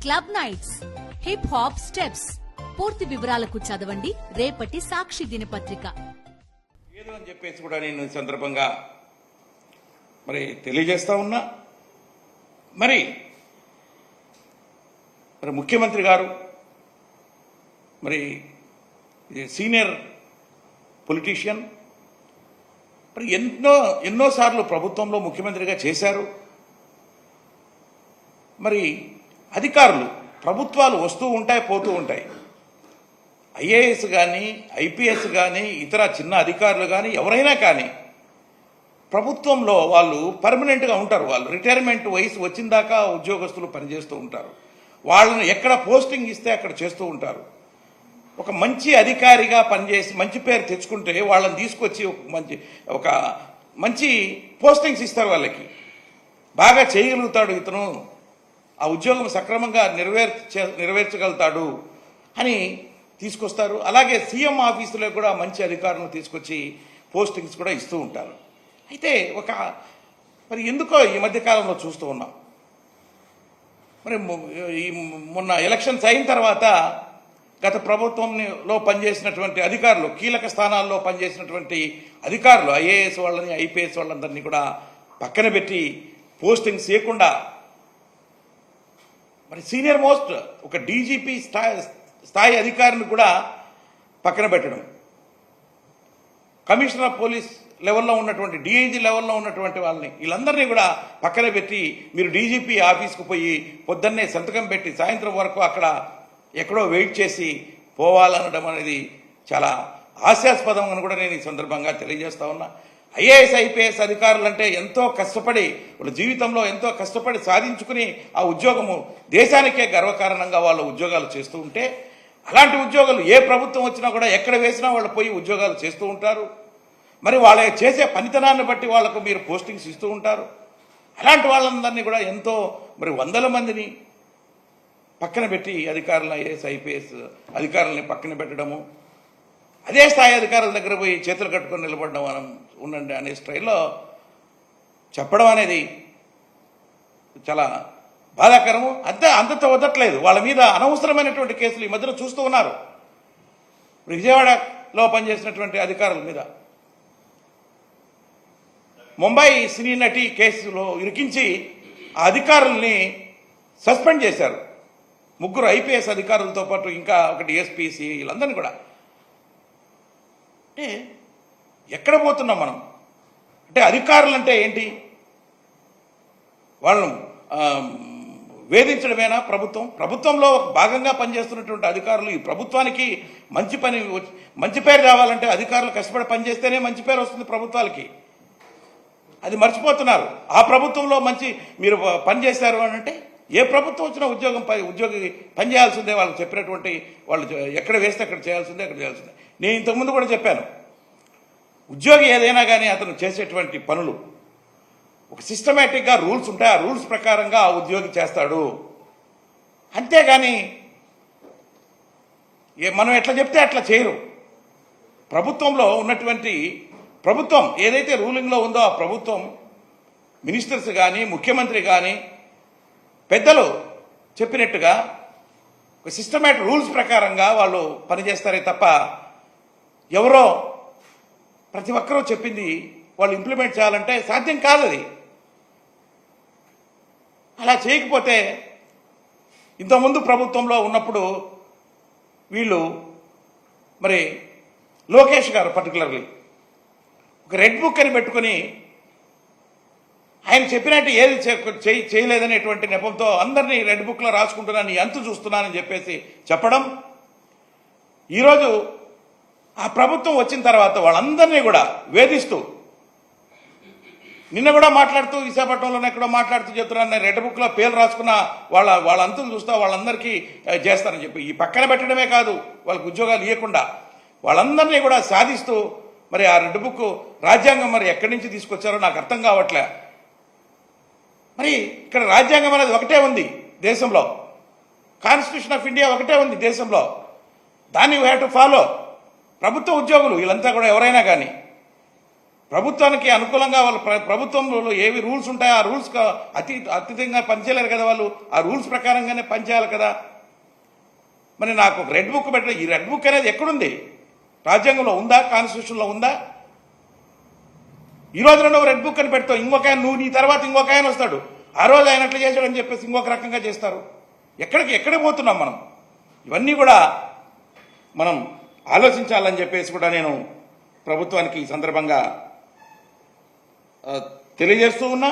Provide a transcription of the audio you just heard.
Club nights, hip hop steps. పూర్తి వివరాలకు చదవండి రేపటి సాక్షి దినపత్రిక. ఏదో అని చెప్పేసి కూడా నేను ఈ సందర్భంగా మరి తెలియజేస్తా ఉన్నా. మరి ముఖ్యమంత్రి గారు మరి సీనియర్ పొలిటీషియన్, మరి ఎన్నోసార్లు ప్రభుత్వంలో ముఖ్యమంత్రిగా చేశారు. మరి అధికారులు, ప్రభుత్వాలు వస్తూ ఉంటాయి, పోతూ ఉంటాయి. ఐఏఎస్ కానీ, ఐపీఎస్ కానీ, ఇతర చిన్న అధికారులు కానీ, ఎవరైనా కానీ ప్రభుత్వంలో వాళ్ళు పర్మనెంట్గా ఉంటారు. వాళ్ళు రిటైర్మెంట్ వయసు వచ్చిన దాకా ఉద్యోగస్తులు పనిచేస్తూ ఉంటారు. వాళ్ళని ఎక్కడ పోస్టింగ్ ఇస్తే అక్కడ చేస్తూ ఉంటారు. ఒక మంచి అధికారిగా పనిచేసి మంచి పేరు తెచ్చుకుంటే వాళ్ళని తీసుకొచ్చి ఒక మంచి పోస్టింగ్స్ ఇస్తారు. వాళ్ళకి బాగా చేయగలుగుతాడు ఇతను, ఆ ఉద్యోగం సక్రమంగా నెరవేర్చగలుగుతాడు అని తీసుకొస్తారు. అలాగే సీఎం ఆఫీసులో కూడా మంచి అధికారులను తీసుకొచ్చి పోస్టింగ్స్ కూడా ఇస్తూ ఉంటారు. అయితే మరి ఎందుకో ఈ మధ్యకాలంలో చూస్తూ ఉన్నాం. మరి మొన్న ఎలక్షన్స్ అయిన తర్వాత గత ప్రభుత్వంలో పనిచేసినటువంటి అధికారులు, కీలక స్థానాల్లో పనిచేసినటువంటి అధికారులు, ఐఏఎస్ వాళ్ళని, ఐపీఎస్ వాళ్ళందరినీ కూడా పక్కన పెట్టి పోస్టింగ్స్ చేయకుండా మరి సీనియర్ మోస్ట్ ఒక డీజీపీ స్థాయి అధికారిని కూడా పక్కన పెట్టడం, కమిషనర్ ఆఫ్ పోలీస్ లెవెల్లో ఉన్నటువంటి, డిఐజీ లెవెల్లో ఉన్నటువంటి వాళ్ళని, వీళ్ళందరినీ కూడా పక్కన పెట్టి మీరు డీజీపీ ఆఫీస్కు పోయి పొద్దున్నే సంతకం పెట్టి సాయంత్రం వరకు అక్కడ ఎక్కడో వెయిట్ చేసి పోవాలనడం అనేది చాలా హాస్యాస్పదం అని కూడా నేను ఈ సందర్భంగా తెలియజేస్తా ఉన్నా. ఐఏఎస్, ఐపీఎస్ అధికారులు అంటే ఎంతో కష్టపడి, వాళ్ళ జీవితంలో ఎంతో కష్టపడి సాధించుకుని ఆ ఉద్యోగము దేశానికే గర్వకారణంగా వాళ్ళు ఉద్యోగాలు చేస్తూ ఉంటే, అలాంటి ఉద్యోగాలు ఏ ప్రభుత్వం వచ్చినా కూడా ఎక్కడ వేసినా వాళ్ళు పోయి ఉద్యోగాలు చేస్తూ ఉంటారు. మరి వాళ్ళ చేసే పనితనాన్ని బట్టి వాళ్లకు మీరు పోస్టింగ్స్ ఇస్తూ ఉంటారు. అలాంటి వాళ్ళందరినీ కూడా ఎంతో మరి వందల మందిని పక్కన పెట్టి అధికారులను, ఐఏఎస్, ఐపీఎస్ అధికారులని పక్కన పెట్టడము, అదే స్థాయి అధికారుల దగ్గర పోయి చేతులు కట్టుకొని నిలబడడం మనం ఉండండి అనే స్టైల్లో చెప్పడం అనేది చాలా బాధాకరము. అంతతో వదట్లేదు. వాళ్ళ మీద అనవసరమైనటువంటి కేసులు ఈ మధ్యన చూస్తూ ఉన్నారు. విజయవాడలో పనిచేసినటువంటి అధికారుల మీద ముంబై సినీ నటి కేసులో ఇరికించి ఆ అధికారుల్ని సస్పెండ్ చేశారు. 3 ఐపీఎస్ అధికారులతో పాటు ఇంకా ఒకటి ఎస్పీసీ, వీళ్ళందరినీ కూడా. అంటే ఎక్కడ పోతున్నాం మనం? అంటే అధికారులు అంటే ఏంటి? వాళ్ళను వేధించడమేనా ప్రభుత్వంలో భాగంగా పనిచేస్తున్నటువంటి అధికారులు ఈ ప్రభుత్వానికి మంచి పేరు రావాలంటే అధికారులు కష్టపడి పనిచేస్తేనే మంచి పేరు వస్తుంది ప్రభుత్వాలకి. అది మర్చిపోతున్నారు. ఆ ప్రభుత్వంలో మీరు పనిచేశారు అని అంటే ఏ ప్రభుత్వం వచ్చినా ఉద్యోగి పనిచేయాల్సిందే. వాళ్ళకి చెప్పినటువంటి వాళ్ళు ఎక్కడ వేస్తే అక్కడ చేయాల్సిందే, అక్కడ చేయాల్సిందే. నేను ఇంతకుముందు కూడా చెప్పాను, ఉద్యోగి ఏదైనా కానీ అతను చేసేటువంటి పనులు ఒక సిస్టమేటిక్గా రూల్స్ ఉంటాయి. ఆ రూల్స్ ప్రకారంగా ఆ ఉద్యోగి చేస్తాడు. అంతేగాని మనం ఎట్లా చెప్తే అట్లా చేయరు. ప్రభుత్వంలో ఉన్నటువంటి ప్రభుత్వం ఏదైతే రూలింగ్లో ఉందో ఆ ప్రభుత్వం, మినిస్టర్స్ కానీ, ముఖ్యమంత్రి కానీ, పెద్దలు చెప్పినట్టుగా ఒక సిస్టమేటిక్ రూల్స్ ప్రకారంగా వాళ్ళు పనిచేస్తారే తప్ప ఎవరో ప్రతి ఒక్కరూ చెప్పింది వాళ్ళు ఇంప్లిమెంట్ చేయాలంటే సాధ్యం కాదు. అది అలా చేయకపోతే ఇంతకుముందు ప్రభుత్వంలో ఉన్నప్పుడు వీళ్ళు మరి లోకేష్ గారు పర్టికులర్లీ ఒక రెడ్ బుక్ అని పెట్టుకుని ఆయన చెప్పినట్టు ఏది చేయలేదనేటువంటి నెపంతో అందరినీ రెడ్ బుక్లో రాసుకుంటున్నాను, ఎంత చూస్తున్నానని చెప్పేసి చెప్పడం. ఈరోజు ఆ ప్రభుత్వం వచ్చిన తర్వాత వాళ్ళందరినీ కూడా వేధిస్తూ, నిన్న కూడా మాట్లాడుతూ విశాఖపట్నంలోనే ఎక్కడో మాట్లాడుతూ చెప్తున్నాను, రెడ్ బుక్లో పేర్లు రాసుకున్న వాళ్ళ అంతులు చూస్తా వాళ్ళందరికీ చేస్తారని చెప్పి ఈ పక్కన పెట్టడమే కాదు, వాళ్ళకి ఉద్యోగాలు ఇవ్వకుండా వాళ్ళందరినీ కూడా సాధిస్తూ మరి ఆ రెడ్ బుక్ రాజ్యాంగం మరి ఎక్కడి నుంచి తీసుకొచ్చారో నాకు అర్థం కావట్లే. మరి ఇక్కడ రాజ్యాంగం అనేది ఒకటే ఉంది దేశంలో, కాన్స్టిట్యూషన్ ఆఫ్ ఇండియా ఒకటే ఉంది దేశంలో, దాన్ని వీ హ్యావ్ టు ఫాలో. ప్రభుత్వ ఉద్యోగులు వీళ్ళంతా కూడా ఎవరైనా కానీ ప్రభుత్వానికి అనుకూలంగా వాళ్ళు ప్రభుత్వంలో ఏవి రూల్స్ ఉంటాయో ఆ రూల్స్ అతీతంగా పనిచేయలేరు కదా వాళ్ళు. ఆ రూల్స్ ప్రకారంగానే పనిచేయాలి కదా. మరి నాకు ఒక రెడ్ బుక్ పెట్టడం, ఈ రెడ్ బుక్ అనేది ఎక్కడుంది? రాజ్యాంగంలో ఉందా? కాన్స్టిట్యూషన్లో ఉందా? ఈ రోజు నువ్వు రెడ్ బుక్ అని పెడతావు, ఇంకొక ఆయన నువ్వు నీ తర్వాత ఇంకొక ఆయన వస్తాడు, ఆ రోజు ఆయన అట్లా చేశాడని చెప్పేసి ఇంకొక రకంగా చేస్తారు. ఎక్కడ పోతున్నాం మనం? ఇవన్నీ కూడా మనం ఆలోచించాలని చెప్పేసి కూడా నేను ప్రభుత్వానికి ఈ సందర్భంగా తెలియజేస్తూ ఉన్నా.